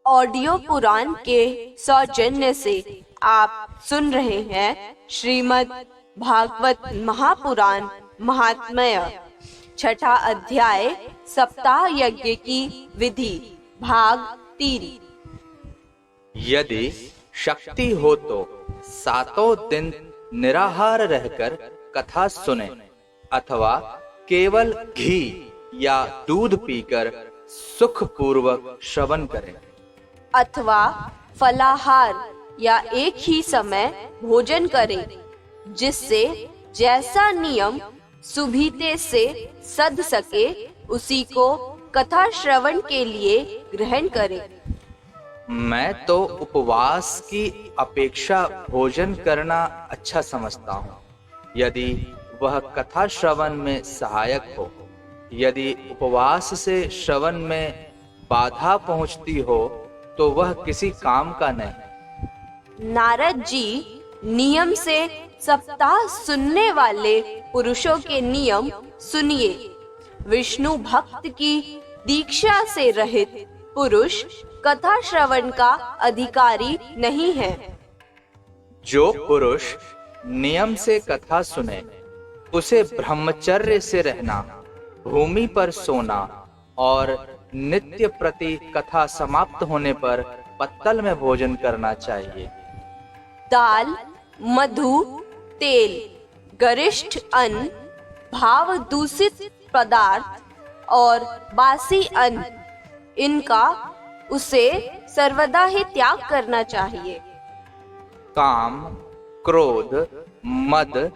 Audio पुराण के सौजन्य से आप सुन रहे हैं श्रीमद् भागवत महापुराण महात्म्य छठा अध्याय सप्ताह यज्ञ की विधि भाग 3। यदि शक्ति हो तो सातों दिन निराहार रहकर कथा सुने अथवा केवल घी या दूध पीकर सुखपूर्वक श्रवण करें, अथवा फलाहार या एक ही समय भोजन करें, जिससे जैसा नियम सुभीते से सध सके उसी को कथा श्रवण के लिए ग्रहण करें। मैं तो उपवास की अपेक्षा भोजन करना अच्छा समझता हूँ, यदि वह कथा श्रवण में सहायक हो। यदि उपवास से श्रवण में बाधा पहुँचती हो तो वह किसी काम का नहीं। नारद जी नियम से सप्ताह सुनने वाले पुरुषों के नियम सुनिए। विष्णु भक्त की दीक्षा से रहित पुरुष कथा श्रवण का अधिकारी नहीं है। जो पुरुष नियम से कथा सुने उसे ब्रह्मचर्य से रहना, भूमि पर सोना और नित्य प्रति कथा समाप्त होने पर पत्तल में भोजन करना चाहिए। दाल, मधु, तेल, गरिष्ठ अन्न, भाव दूषित पदार्थ और बासी अन्न, इनका उसे सर्वदा ही त्याग करना चाहिए। काम, क्रोध, मद,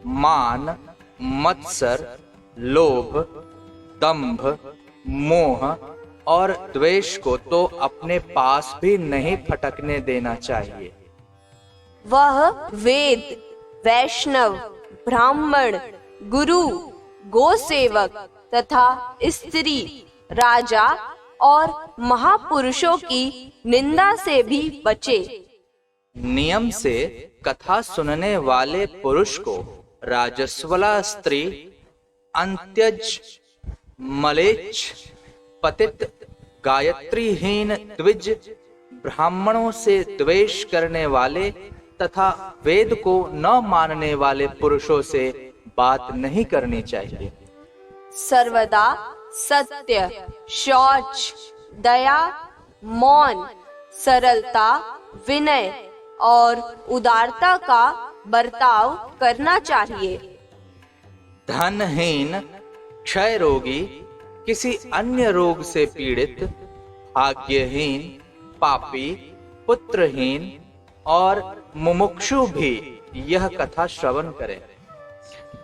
मान, मत्सर, लोभ, दंभ, मोह और द्वेष को तो अपने पास भी नहीं फटकने देना चाहिए। वह वेद, वैष्णव, ब्राह्मण, गुरु, गोसेवक तथा स्त्री, राजा और महापुरुषों की निंदा से भी बचे। नियम से कथा सुनने वाले पुरुष को राजस्वला स्त्री, अंत्यज, मलेच्छ, पतित, गायत्रीहीन द्विज, ब्राह्मणों से द्वेष करने वाले तथा वेद को न मानने वाले पुरुषों से बात नहीं करनी चाहिए। सर्वदा सत्य, शौच, दया, मौन, सरलता, विनय और उदारता का बर्ताव करना चाहिए। धनहीन, क्षय रोगी, किसी अन्य रोग से पीड़ित, भाग्यहीन, पापी, पुत्रहीन और मुमुक्षु भी यह कथा श्रवण करें।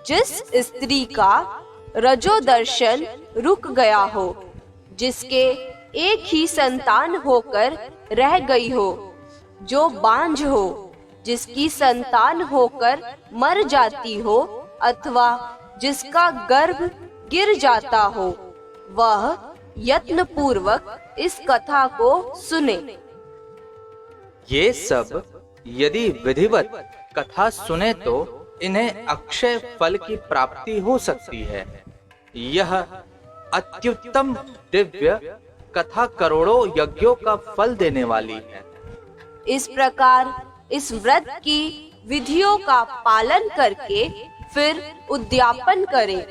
जिस स्त्री का रजोदर्शन रुक गया हो, जिसके एक ही संतान होकर रह गई हो, जो बांझ हो, जिसकी संतान होकर मर जाती हो अथवा जिसका गर्भ गिर जाता हो, वह यत्न पूर्वक इस कथा को सुने। ये सब यदि विधिवत कथा सुने तो इन्हें अक्षय फल की प्राप्ति हो सकती है। यह अत्युत्तम दिव्य कथा करोड़ों यज्ञों का फल देने वाली है। इस प्रकार इस व्रत की विधियों का पालन करके फिर उद्यापन करें।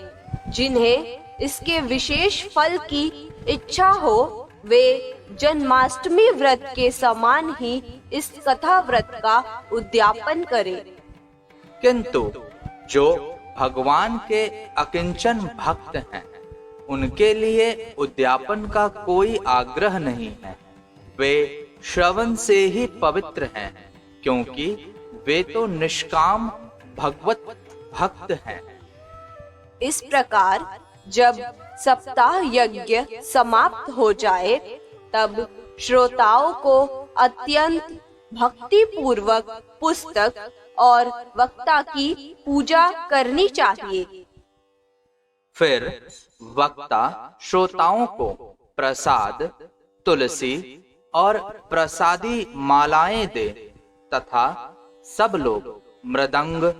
जिन्हें इसके विशेष फल की इच्छा हो, वे जन्माष्टमी व्रत के समान ही इस कथा व्रत का उद्यापन करें। किंतु जो भगवान के अकिंचन भक्त हैं, उनके लिए उद्यापन का कोई आग्रह नहीं है। वे श्रवण से ही पवित्र हैं, क्योंकि वे तो निष्काम भगवत भक्त हैं। इस प्रकार जब सप्ताह यज्ञ समाप्त हो जाए, तब श्रोताओं को अत्यंत भक्ति पूर्वक पुस्तक और वक्ता की पूजा करनी चाहिए। फिर वक्ता श्रोताओं को प्रसाद, तुलसी और प्रसादी मालाएं दे तथा सब लोग मृदंग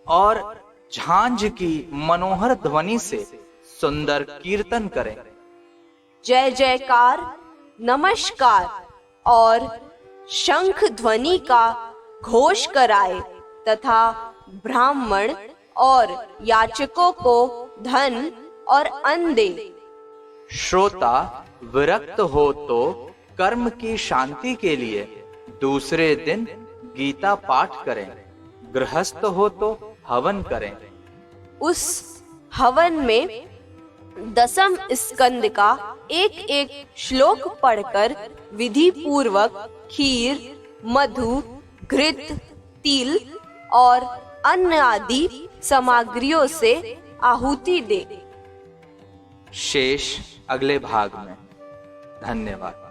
और झांझ की मनोहर ध्वनि से सुंदर कीर्तन करें। जय जयकार, नमस्कार और शंख ध्वनि का घोष कराए तथा ब्राह्मण और याचकों को धन और अन्न दे। श्रोता विरक्त हो तो कर्म की शांति के लिए दूसरे दिन गीता पाठ करें, गृहस्थ हो तो हवन करें। उस हवन में 10वें स्कंद का एक एक श्लोक पढ़कर विधि पूर्वक खीर, मधु, घृत, तिल और अन्न आदि सामग्रियों से आहुति दे। शेष अगले भाग में। धन्यवाद।